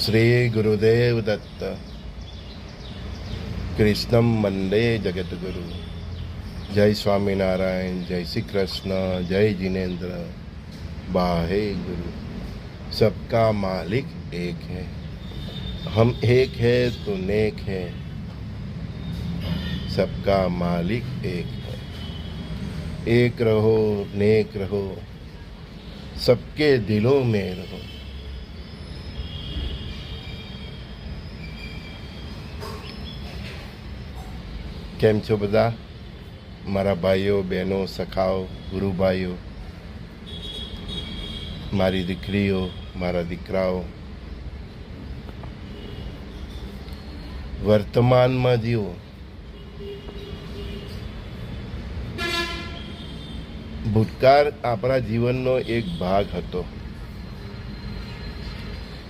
श्री गुरुदेव दत्त। कृष्णम वंदे जगतगुरु। जय स्वामीनारायण, जय श्री कृष्ण, जय जिनेन्द्र। बाहे गुरु। सबका मालिक एक है, हम एक है तो नेक है। सबका मालिक एक है, एक रहो नेक रहो, सबके दिलों में रहो। કેમ છો બધા મારા ભાઈઓ બહેનો સખાઓ ગુરુભાઈઓ, મારી દીકરીઓ, મારા દીકરાઓ? વર્તમાનમાં જીવો। ભૂતકાળ આપણા જીવનનો એક ભાગ હતો,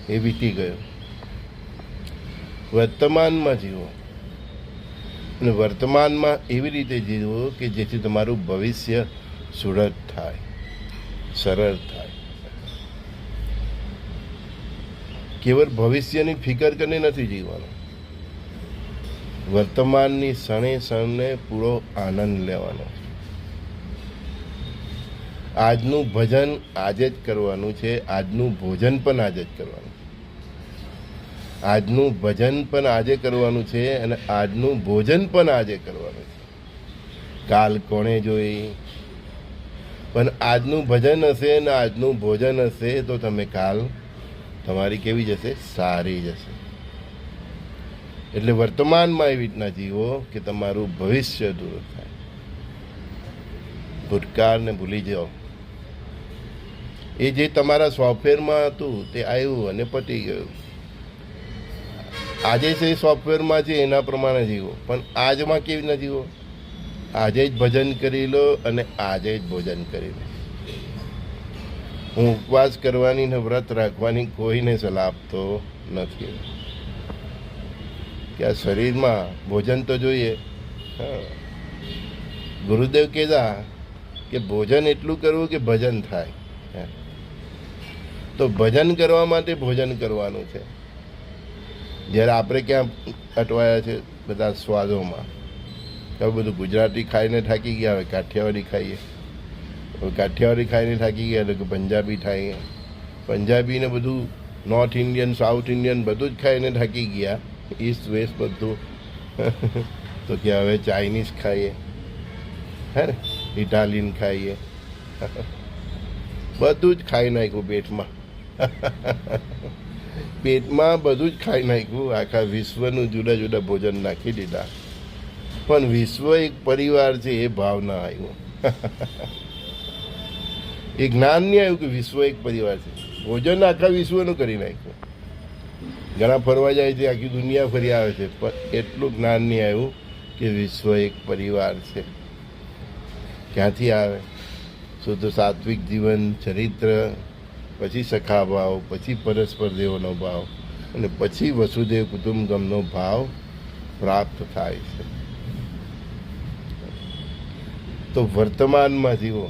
એ વીતી ગયો। વર્તમાનમાં જીવો અને વર્તમાનમાં એવી રીતે જીવો કે જેથી તમારું ભવિષ્ય સુરક્ષિત થાય, સરળ થાય। કેવળ ભવિષ્યની ફિકર કરીને નથી જીવવાનું, વર્તમાનની ક્ષણે ક્ષણે પૂરો આનંદ લેવાનો। આજનું ભજન આજે જ કરવાનું છે, આજનું ભોજન પણ આજે જ કરવાનું। આજનું ભજન પણ આજે કરવાનું છે અને આજનું ભોજન પણ આજે કરવાનું છે। કાલ કોણે જોઈ, પણ આજનું ભજન હશે ને આજનું ભોજન હશે તો તમે કાલ તમારી કેવી જશે? સારી જશે। એટલે વર્તમાનમાં એવી રીતના જીવો કે તમારું ભવિષ્ય દૂર થાય। ભૂતકાળને ભૂલી જાઓ। એ જે તમારા સોફ્ટવેરમાં હતું તે આવ્યું અને પતી ગયું। આજે જે સોફ્ટવેરમાં છે એના પ્રમાણે જીવો, પણ આજમાં કેવી રીતના જીવો? આજે જ ભજન કરી લો અને આજે જ ભોજન કરી લો। હું ઉપવાસ કરવાની ને વ્રત રાખવાની કોઈને સલાહ આપતો નથી કે આ શરીરમાં ભોજન તો જોઈએ। હા, ગુરુદેવ કહેતા કે ભોજન એટલું કરવું કે ભજન થાય। તો ભજન કરવા માટે ભોજન કરવાનું છે। જ્યારે આપણે ક્યાં અટવાયા છે બધા સ્વાદોમાં? હવે બધું ગુજરાતી ખાઈને થાકી ગયા, હવે કાઠિયાવાડી ખાઈએ। હવે કાઠિયાવાડી ખાઈને થાકી ગયા એટલે પંજાબી ખાઈએ, પંજાબીને બધું નોર્થ ઇન્ડિયન, સાઉથ ઇન્ડિયન બધું જ ખાઈને થાકી ગયા, ઈસ્ટ વેસ્ટ બધું। તો કે હવે ચાઇનીઝ ખાઈએ, હે ને, ઇટાલિયન ખાઈએ, બધું જ ખાઈ નાખ્યું પેટમાં। પેટમાં બધું જ ખાઈ નાખ્યું, આખા વિશ્વનું જુદા જુદા ભોજન નાખી દીધા, પણ વિશ્વ એક પરિવાર છે એ ભાવ ના આવ્યો। એ જ્ઞાન નહીં આવ્યું કે વિશ્વ એક પરિવાર છે। ભોજન આખા વિશ્વનું કરી નાખ્યું। ઘણા ફરવા જાય છે, આખી દુનિયા ફરી આવે છે, પણ એટલું જ્ઞાન નહીં આવ્યું કે વિશ્વ એક પરિવાર છે। ક્યાંથી આવે? શુદ્ધ સાત્વિક જીવન ચરિત્ર, પછી સખા ભાવ, પછી પરસ્પર દેવનો ભાવ, અને પછી વસુદેવ કુટુંબકમનો ભાવ પ્રાપ્ત થાય છે। તો વર્તમાનમાં જીવો।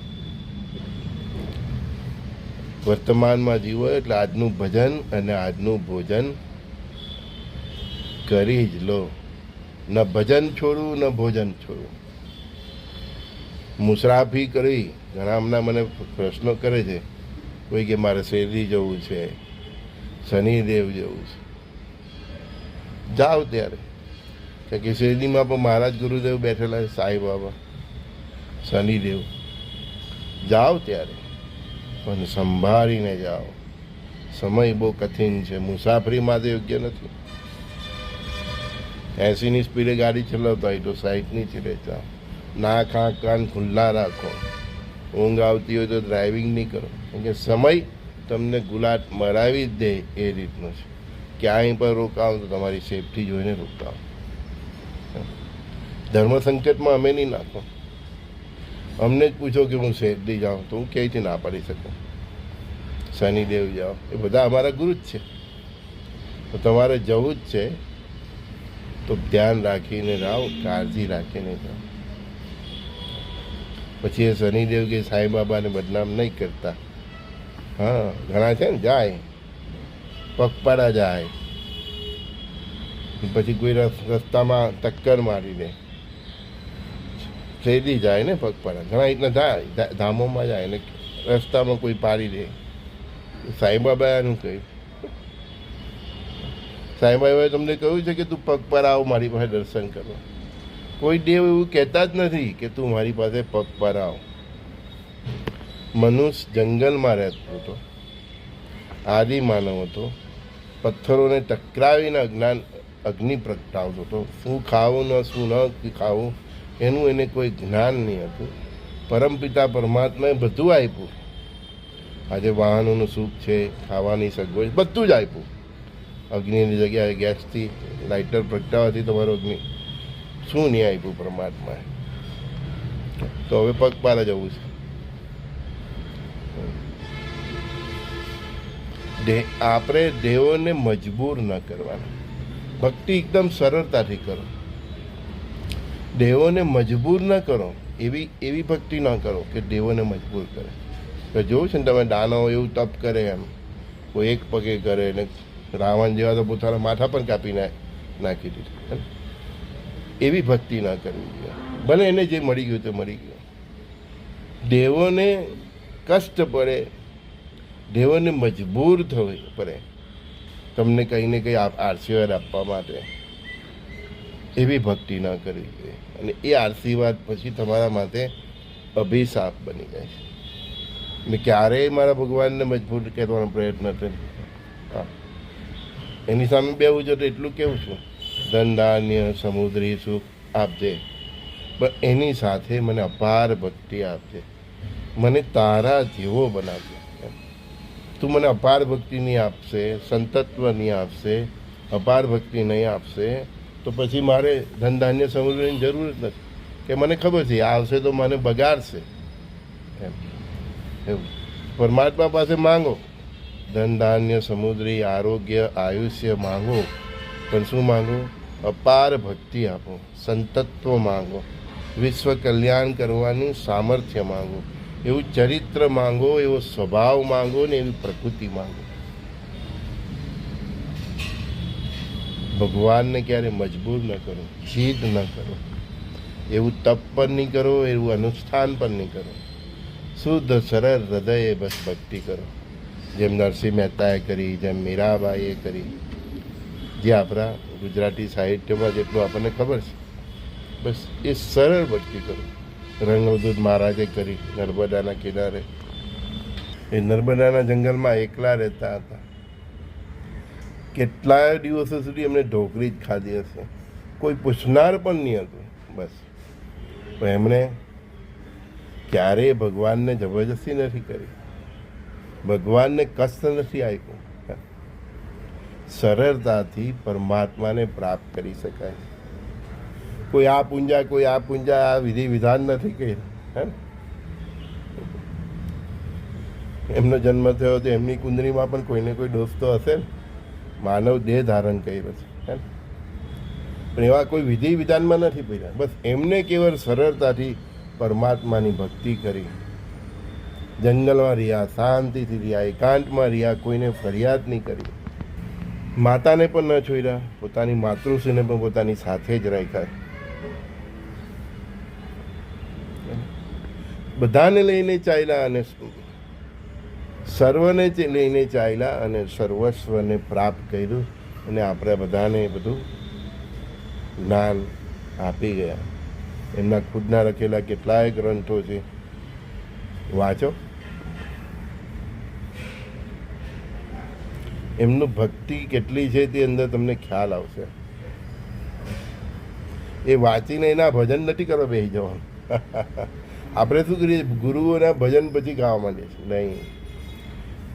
વર્તમાનમાં જીવો એટલે આજનું ભજન અને આજનું ભોજન કરી જ લો। ન ભજન છોડવું ન ભોજન છોડવું। મુસાફરી કરી, ઘણા હમણાં મને પ્રશ્નો કરે છે, કોઈ કે મારે શેરડી જવું છે, શનિદેવ જવું છે। જાઓ ત્યારે, કારણ કે શેરડીમાં પણ મહારાજ ગુરુદેવ બેઠેલા છે, સાંઈ બાબા, શનિદેવ। જાઓ ત્યારે, પણ સંભાળીને જાઓ। સમય બહુ કઠિન છે, મુસાફરી માટે યોગ્ય નથી। 80ની સ્પીડે ગાડી ચલાવતા હોય તો 60ની સ્પીડે જાઓ। નાક આંખ કાન ખુલ્લા રાખો। ઊંઘ આવતી હોય તો ડ્રાઇવિંગ નહીં કરો, કેમ કે સમય તમને ગુલાટ મરાવી જ દે એ રીતનો છે। ક્યાંય પણ રોકાવો તો તમારી સેફટી જોઈને રોકાવો। ધર્મ સંકટમાં અમે નહીં નાખો। અમને જ પૂછો કે હું શેરડી જાઉં તો હું ક્યાંયથી ના પાડી શકું? શનિદેવ જાઓ, એ બધા અમારા ગુરુ જ છે। તો તમારે જવું જ છે તો ધ્યાન રાખીને જાઓ, કાળજી રાખીને જાઓ। પછી એ શનિદેવ કે સાંઈ બાબાને બદનામ નહીં કરતા। હા, ઘણા છે ને જાય, પગપાળા જાય, પછી કોઈ રસ્તામાં ટક્કર મારી દે, શેરડી જાય ને પગપાળા, ઘણા એટલા જાય ધામોમાં જાય ને રસ્તામાં કોઈ પાડી દે. સાંઈબાબાનું કહ્યું, સાંઈબાબાએ તમને કહ્યું છે કે તું પગપાળા આવ મારી પાસે દર્શન કરવા. કોઈ દેવ એવું કહેતા જ નથી કે તું મારી પાસે પગપાળા આવ. મનુષ્ય જંગલમાં રહેતો હતો, આદિ માનવ હતો, પથ્થરોને ટકરાવીને અગ્નિ પ્રગટાવતો હતો. શું ખાવું ને શું ન ખાવું એનું એને કોઈ જ્ઞાન નહીં હતું. પરમપિતા પરમાત્માએ બધું આપ્યું. આજે વાહનોનું સુખ છે, ખાવાની સગવડ, બધું જ આપ્યું. અગ્નિની જગ્યાએ ગેસથી લાઇટર પ્રગટાવવાથી તમારો અગ્નિ શું નહીં આપ્યું પરમાત્માએ. તો હવે પગપાળા જવું છે. આપણે દેવોને મજબૂર ન કરવાના. ભક્તિ એકદમ સરળતાથી કરો. દેવોને મજબૂર ન કરો, એવી ભક્તિ ન કરો કે દેવોને મજબૂર કરે. તો જોવું છે ને તમે, દાનવ એવું તપ કરે, એમ કોઈ એક પગે કરે ને રાવણ જેવા તો પોતાના માથા પણ કાપી નાખી દીધું. એવી ભક્તિ ના કરવી જોઈએ. ભલે એને જે મળી ગયું તે મળી ગયું. દેવોને કષ્ટ પડે, દેવોને મજબૂર થવું પડે તમને કંઈ ને કંઈ આશીર્વાદ આપવા માટે, એવી ભક્તિ ના કરવી જોઈએ. અને એ આશીર્વાદ પછી તમારા માટે અભિશાપ બની જાય છે. મેં ક્યારેય મારા ભગવાનને મજબૂર કરવાનો પ્રયત્ન થયો. હા, એની સામે બેવું છે તો એટલું કેવું છું, ધન ધાન્ય સમુદ્રી સુખ આપજે, પણ એની સાથે મને અપાર ભક્તિ આપજે, મને તારા જેવો બનાવજે. તું મને અપાર ભક્તિ નહીં આપશે, સંતત્વ નહીં આપશે, અપાર ભક્તિ નહીં આપશે, તો પછી મારે ધન ધાન્ય સમુદ્રની જરૂર જ નથી. કે મને ખબર છે આવશે તો મને બગાડશે. એમ એવું પરમાત્મા પાસે માંગો, ધન ધાન્ય સમુદ્રી આરોગ્ય આયુષ્ય માંગો, પણ શું માંગો? અપાર ભક્તિ આપો, સંતત્વ માંગો, વિશ્વ કલ્યાણ કરવાનું સામર્થ્ય માંગો, એવું ચરિત્ર માંગો, એવો સ્વભાવ માંગો ને એવી પ્રકૃતિ માંગો. ભગવાનને ક્યારે મજબૂર ન કરો, જીદ ન કરો. એવું તપ પણ નહીં કરો, એવું અનુષ્ઠાન પણ નહીં કરો. શુદ્ધ સરળ હૃદયે બસ ભક્તિ કરો, જેમ નરસિંહ મહેતાએ કરી, જેમ મીરાબાઈએ કરી, જે આપણા ગુજરાતી સાહિત્યમાં જેટલું આપણને ખબર છે, બસ એ સરળ ભક્તિ કરો. રંગવદૂત મહારાજે કરી નર્મદાના કિનારે. એ નર્મદાના જંગલમાં એકલા રહેતા હતા. કેટલાય દિવસો સુધી એમને ઢોકળી જ ખાધી હશે, કોઈ પૂછનાર પણ નહીં હતું. બસ પણ એમણે ક્યારેય ભગવાનને જબરજસ્તી નથી કરી, ભગવાનને કષ્ટ નથી આપ્યું. સરળતાથી પરમાત્માને પ્રાપ્ત કરી શકાય. કોઈ આ પૂંજા, કોઈ આ પૂંજા, આ વિધિ વિધાન નથી કર્યું. હે, એમનો જન્મ થયો તો એમની કુંડળીમાં પણ કોઈને કોઈ દોષ તો હશે ને. માનવ દેહ ધારણ કર્યો છે, પણ એવા કોઈ વિધિ વિધાનમાં નથી પડ્યા. બસ એમને કેવળ સરળતાથી પરમાત્માની ભક્તિ કરી, જંગલમાં રહ્યા, શાંતિથી રહ્યા, એકાંતમાં રહ્યા, કોઈને ફરિયાદ નહીં કરી, માતાને પણ ન છોડ્યા, પોતાની માતૃશ્રીને પણ પોતાની સાથે જ રાખ્યા. બધાને લઈને ચાલ્યા અને સર્વને લઈને ચાલ્યા અને સર્વસ્વને પ્રાપ્ત કર્યું. અને આપણે બધાને બધું જ્ઞાન આપી ગયા. એમના ખુદના લખેલા કેટલાય ગ્રંથો છે, વાંચો. એમનું ભક્તિ કેટલી છે તે અંદર તમને ખ્યાલ આવશે. એ વાંચીને એના ભજન નથી કરવા બેસી જવાનું. આપણે શું કરીએ, ગુરુઓના ભજન પછી ગાવા માંડીએ છીએ. નહીં,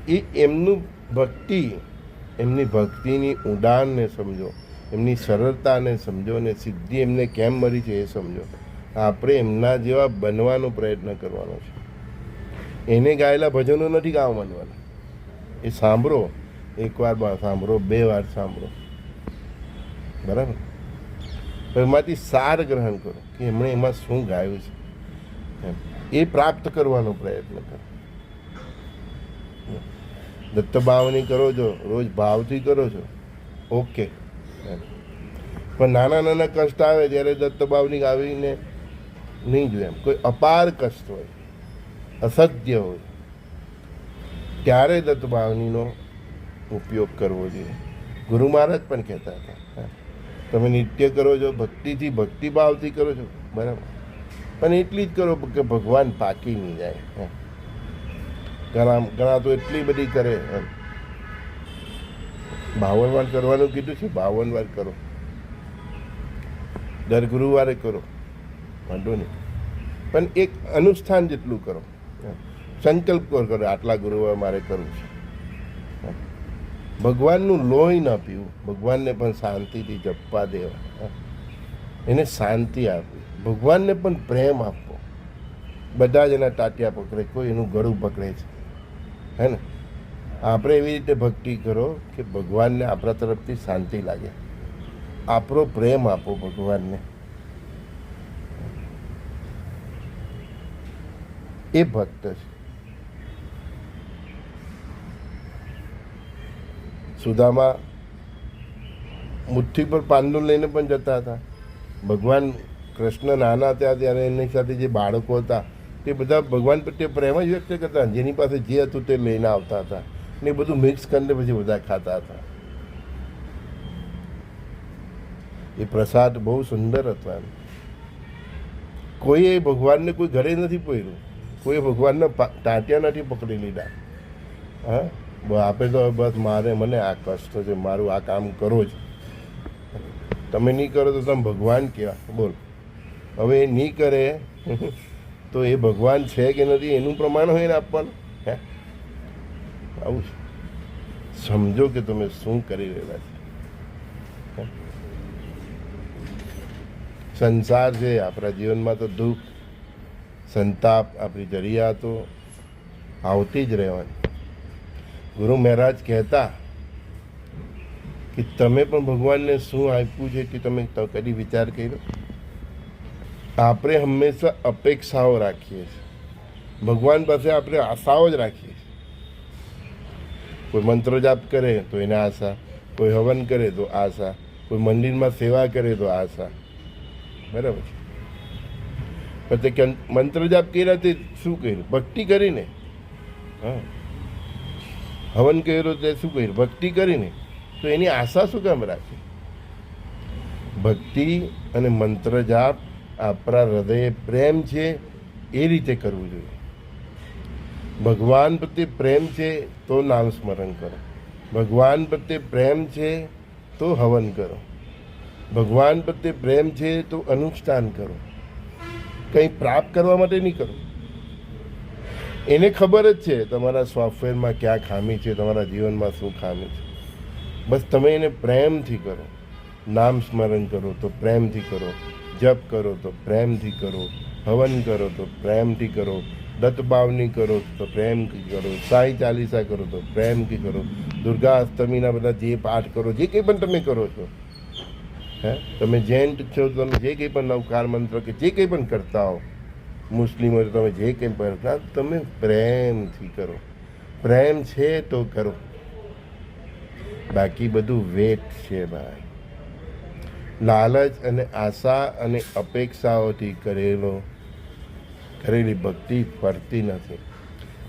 એ એમનું ભક્તિ, એમની ભક્તિની ઉડાનને સમજો, એમની સરળતાને સમજો, ને સિદ્ધિ એમને કેમ મળી છે એ સમજો. આપણે એમના જેવા બનવાનો પ્રયત્ન કરવાનો છે. એને ગાયેલા ભજનો નથી ગાવા માંડવાના. એ સાંભળો, એકવાર સાંભળો, 2 વાર સાંભળો, બરાબર? એમાંથી સાર ગ્રહણ કરો કે એમણે એમાં શું ગાયું છે, એ પ્રાપ્ત કરવાનો પ્રયત્ન કરો. દત્ત ભાવની કરો છો, રોજ ભાવથી કરો છો, ઓકે. પણ નાના નાના કષ્ટ આવે ત્યારે દત્ત ભાવની આવીને નહીં જોઈએ. એમ કોઈ અપાર કષ્ટ હોય, અસત્ય હોય, ત્યારે દત્ત ભાવનીનો ઉપયોગ કરવો જોઈએ. ગુરુ મહારાજ પણ કહેતા હતા, તમે નિત્ય કરો છો, ભક્તિથી ભક્તિભાવથી કરો છો, બરાબર, પણ એટલી જ કરો કે ભગવાન પાકી નહીં જાય. ઘણા ઘણા તો એટલી બધી કરે. 52 વાર કરવાનું કીધું છે, 52 વાર કરો, દર ગુરુવારે કરો, વાંધો નહીં, પણ એક અનુષ્ઠાન જેટલું કરો. સંકલ્પ કરો, આટલા ગુરુવાર મારે કરવું છે. ભગવાનનું લોહી ન પીવું, ભગવાનને પણ શાંતિથી જપવા દેવા, એને શાંતિ આપવી, ભગવાનને પણ પ્રેમ આપવો. બધા જ એના ટાટિયા પકડે, કોઈ એનું ગળું પકડે છે, હે ને? આપણે એવી રીતે ભક્તિ કરો કે ભગવાનને આપણા તરફથી શાંતિ લાગે. આપણો પ્રેમ આપો ભગવાનને, એ ભક્ત છે. સુદામા મુઠ્ઠી પર પાંદડું લઈને પણ જતા હતા. ભગવાન કૃષ્ણ નાના હતા ત્યારે એની સાથે જે બાળકો હતા તે બધા ભગવાન પ્રત્યે પ્રેમ જ વ્યક્ત કરતા, જેની પાસે જે હતું તે લઈને આવતા હતા ને એ બધું મિક્સ કરીને પછી બધા ખાતા હતા. એ પ્રસાદ બહુ સુંદર હતો. એમ કોઈએ ભગવાનને કોઈ ઘરે નથી પોર્યું, કોઈ ભગવાનને ટાંટિયા નથી પકડી લીધા. હા, આપે તો બસ મને આ કષ્ટ છે, મારું આ કામ કરો જ. તમે નહીં કરો તો તમે ભગવાન કેવા? બોલ. હવે એ નહીં કરે તો એ ભગવાન છે કે નથી એનું પ્રમાણ હોય ને આપવાનું. હે, આવું સમજો કે તમે શું કરી રહેલા છો. સંસાર છે, આપણા જીવનમાં તો દુઃખ, સંતાપ, આપણી જરૂરિયાતો આવતી જ રહેવાની. ગુરુ મહારાજ કહેતા કે તમે પણ ભગવાનને શું આપ્યું છે કે તમે કદી વિચાર કર્યો? આપણે હંમેશા અપેક્ષાઓ રાખીએ છીએ, ભગવાન પાસે આપણે આશાઓ જ રાખીએ છીએ. કોઈ મંત્ર જાપ કરે તો એને આશા, કોઈ હવન કરે તો આશા, કોઈ મંદિરમાં સેવા કરે તો આશા, બરાબર છે. પણ તે મંત્ર જાપ કર્યા તે શું કર્યું? ભક્તિ કરીને. હા, હવન કર્યો તે શું કર્યું? ભક્તિ કરીને. તો એની આશા શું કામ રાખી? ભક્તિ અને મંત્ર જાપ આપણા હૃદયે પ્રેમ છે એ રીતે કરવું જોઈએ. ભગવાન પ્રત્યે પ્રેમ છે તો નામ સ્મરણ કરો, ભગવાન પ્રત્યે પ્રેમ છે તો હવન કરો, ભગવાન પ્રત્યે પ્રેમ છે તો અનુષ્ઠાન કરો. કંઈ પ્રાપ્ત કરવા માટે નહીં કરો. એને ખબર જ છે તમારા સોફ્ટવેરમાં ક્યાં ખામી છે, તમારા જીવનમાં શું ખામી છે. બસ તમે એને પ્રેમથી કરો. નામ સ્મરણ કરો તો પ્રેમથી કરો, જપ કરો તો પ્રેમથી કરો, હવન કરો તો પ્રેમથી કરો, દત્ત ભાવની કરો તો પ્રેમથી કરો, સાઈ ચાલીસા કરો તો પ્રેમથી કરો, દુર્ગા અષ્ટમીના બધા જે પાઠ કરો, જે કંઈ પણ તમે કરો છો, હે, તમે જૈન છો, તમે જે કંઈ પણ નવકાર મંત્ર કે જે કંઈ પણ કરતા હો, મુસ્લિમ હોય તો તમે જે કંઈ પણ કરતા, તમે પ્રેમથી કરો. પ્રેમ છે તો કરો, બાકી બધું વેટ છે ભાઈ. લાલચ અને આશા અને અપેક્ષાઓથી કરેલી ભક્તિ ફરતી નથી.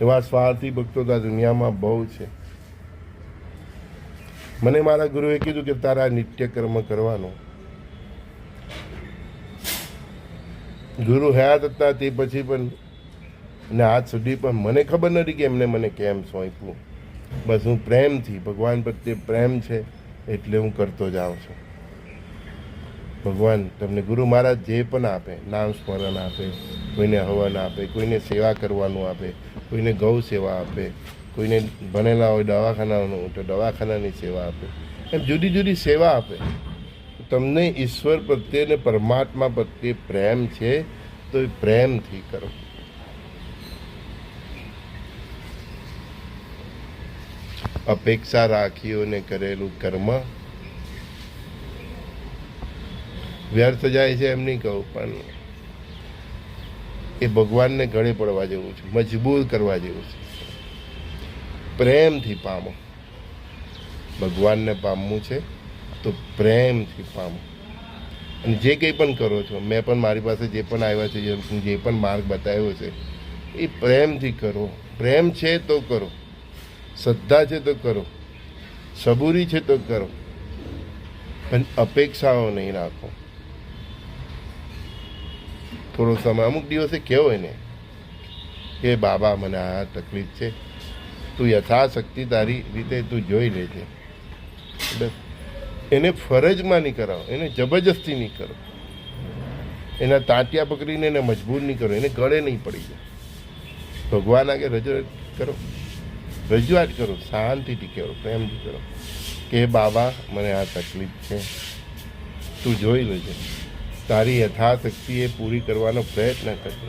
એવા સ્વાર્થી ભક્તો તો આ દુનિયામાં બહુ છે. મને મારા ગુરુએ કીધું કે તારા નિત્ય કર્મ કરવાનું. ગુરુ હયાત હતા તે પછી પણ ને આજ સુધી પણ મને ખબર નથી કે એમને મને કેમ સોંપ્યું. બસ હું પ્રેમથી, ભગવાન પ્રત્યે પ્રેમ છે એટલે હું કરતો જાઉં છું. ભગવાન તમને ગુરુ મહારાજ જે પણ આપે, નામ સ્મરણ આપે, કોઈને હવન આપે, કોઈને સેવા કરવાનું આપે, કોઈને ગૌ સેવા આપે, કોઈને ભણેલા હોય દવાખાનાનું તો દવાખાનાની સેવા આપે, એમ જુદી જુદી સેવા આપે. તમને ઈશ્વર પ્રત્યે ને પરમાત્મા પ્રત્યે પ્રેમ છે તો એ પ્રેમથી કરો. અપેક્ષા રાખીઓને કરેલું કર્મ વ્યર્થ જાય છે એમ નહીં કહું, પણ એ ભગવાનને ગળે પડવા જેવું છે, મજબૂર કરવા જેવું છે. પ્રેમથી પામો. ભગવાનને પામવું છે તો પ્રેમથી પામો. અને જે કંઈ પણ કરો છો, મેં પણ મારી પાસે જે પણ આવ્યા છે, જે પણ માર્ગ બતાવ્યો છે, એ પ્રેમથી કરો. પ્રેમ છે તો કરો, શ્રદ્ધા છે તો કરો, સબૂરી છે તો કરો, પણ અપેક્ષાઓ નહીં રાખો. થોડો સમય, અમુક દિવસે કહેવો એને કે બાબા મને આ તકલીફ છે, તું યથાશક્તિ તારી રીતે તું જોઈ લેજે. બસ એને ફરજમાં નહીં કરાવો, એને જબરજસ્તી નહીં કરો, એના તાંટિયા પકડીને એને મજબૂર નહીં કરો, એને ગળે નહીં પડી જાય. ભગવાન આગળ રજૂઆત કરો, શાંતિથી કરો, પ્રેમથી કરો કે બાબા મને આ તકલીફ છે, તું જોઈ લેજે, તારી યથાશક્તિ એ પૂરી કરવાનો પ્રયત્ન કરજે.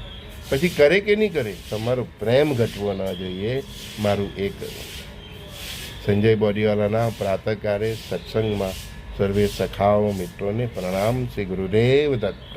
પછી કરે કે નહીં કરે, તમારો પ્રેમ ઘટવો ના જોઈએ, મારું એ કરવું. સંજય બોડીવાલાના પ્રાતઃકાળે સત્સંગમાં સર્વે સખાઓ મિત્રોને પ્રણામ. શ્રી ગુરુદેવ દત્ત.